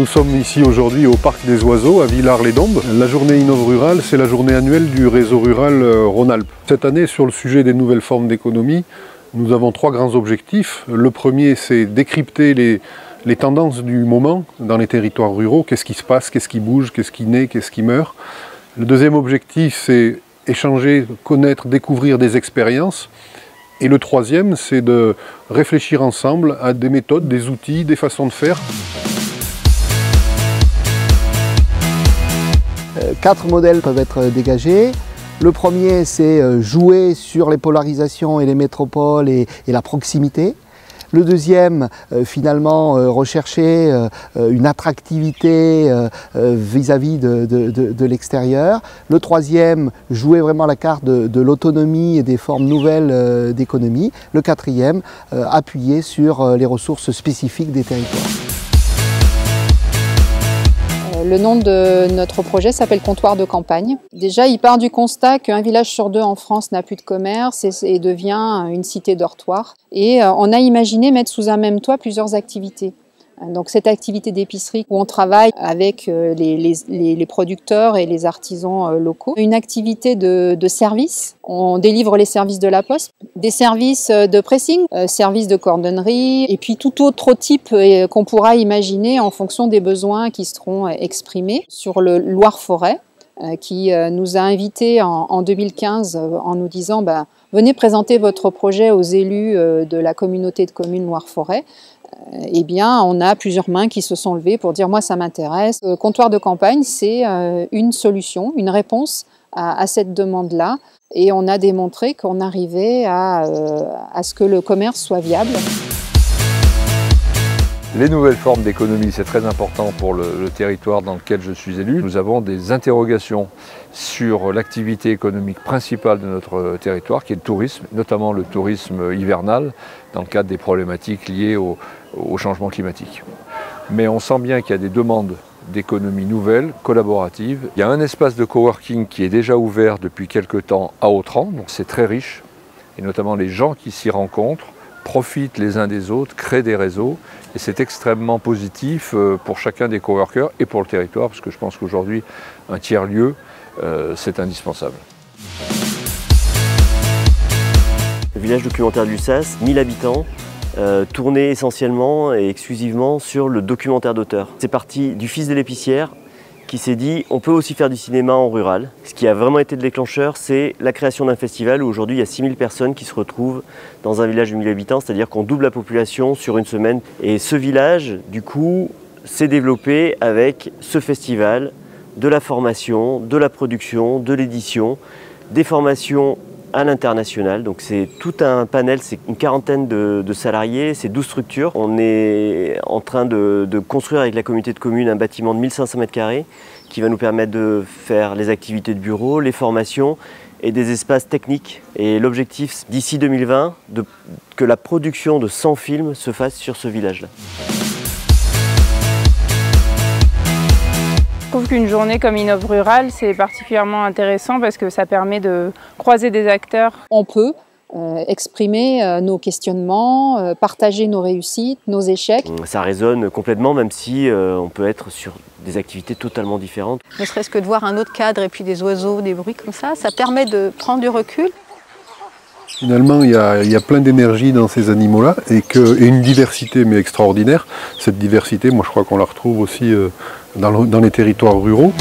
Nous sommes ici aujourd'hui au Parc des Oiseaux à Villars-les-Dombes. La journée Innov Rural, c'est la journée annuelle du réseau rural Rhône-Alpes. Cette année, sur le sujet des nouvelles formes d'économie, nous avons 3 grands objectifs. Le premier, c'est décrypter les tendances du moment dans les territoires ruraux. Qu'est-ce qui se passe, qu'est-ce qui bouge, qu'est-ce qui naît, qu'est-ce qui meurt. Le deuxième objectif, c'est échanger, connaître, découvrir des expériences. Et le troisième, c'est de réfléchir ensemble à des méthodes, des outils, des façons de faire. 4 modèles peuvent être dégagés. Le premier, c'est jouer sur les polarisations et les métropoles et la proximité. Le deuxième, finalement, rechercher une attractivité vis-à-vis de l'extérieur. Le troisième, jouer vraiment la carte de l'autonomie et des formes nouvelles d'économie. Le quatrième, appuyer sur les ressources spécifiques des territoires. Le nom de notre projet s'appelle Comptoir de campagne. Déjà, il part du constat qu'un village sur 2 en France n'a plus de commerce et devient une cité dortoir. Et on a imaginé mettre sous un même toit plusieurs activités. Donc cette activité d'épicerie où on travaille avec les producteurs et les artisans locaux. Une activité de service, on délivre les services de la poste. Des services de pressing, services de cordonnerie et puis tout autre type qu'on pourra imaginer en fonction des besoins qui seront exprimés. Sur le Loire-Forêt, qui nous a invités en 2015 en nous disant venez présenter votre projet aux élus de la communauté de communes Loire-Forêt. Eh bien, on a plusieurs mains qui se sont levées pour dire « moi ça m'intéresse ». Le comptoir de campagne, c'est une solution, une réponse à cette demande-là. Et on a démontré qu'on arrivait à ce que le commerce soit viable. Les nouvelles formes d'économie, c'est très important pour le territoire dans lequel je suis élu. Nous avons des interrogations sur l'activité économique principale de notre territoire, qui est le tourisme, notamment le tourisme hivernal, dans le cadre des problématiques liées au changement climatique. Mais on sent bien qu'il y a des demandes d'économie nouvelle, collaborative. Il y a un espace de coworking qui est déjà ouvert depuis quelques temps à Autran, donc c'est très riche, et notamment les gens qui s'y rencontrent profitent les uns des autres, créent des réseaux, et c'est extrêmement positif pour chacun des coworkers et pour le territoire, parce que je pense qu'aujourd'hui, un tiers-lieu, c'est indispensable. Le village documentaire du Sas, 1000 habitants, tourné essentiellement et exclusivement sur le documentaire d'auteur. C'est parti du fils de l'épicière qui s'est dit on peut aussi faire du cinéma en rural. Ce qui a vraiment été le déclencheur, c'est la création d'un festival où aujourd'hui il y a 6000 personnes qui se retrouvent dans un village de 1000 habitants, c'est-à-dire qu'on double la population sur une semaine. Et ce village, du coup, s'est développé avec ce festival, de la formation, de la production, de l'édition, des formations à l'international. Donc c'est tout un panel, c'est une quarantaine de salariés, c'est 12 structures. On est en train de construire avec la communauté de communes un bâtiment de 1500 m² qui va nous permettre de faire les activités de bureau, les formations et des espaces techniques. Et l'objectif d'ici 2020, que la production de 100 films se fasse sur ce village-là. Je trouve qu'une journée comme Innov Rural, c'est particulièrement intéressant parce que ça permet de croiser des acteurs. On peut exprimer nos questionnements, partager nos réussites, nos échecs. Ça résonne complètement, même si on peut être sur des activités totalement différentes. Ne serait-ce que de voir un autre cadre et puis des oiseaux, des bruits comme ça permet de prendre du recul. Finalement, il y a plein d'énergie dans ces animaux-là et une diversité mais extraordinaire. Cette diversité, moi je crois qu'on la retrouve aussi dans les territoires ruraux.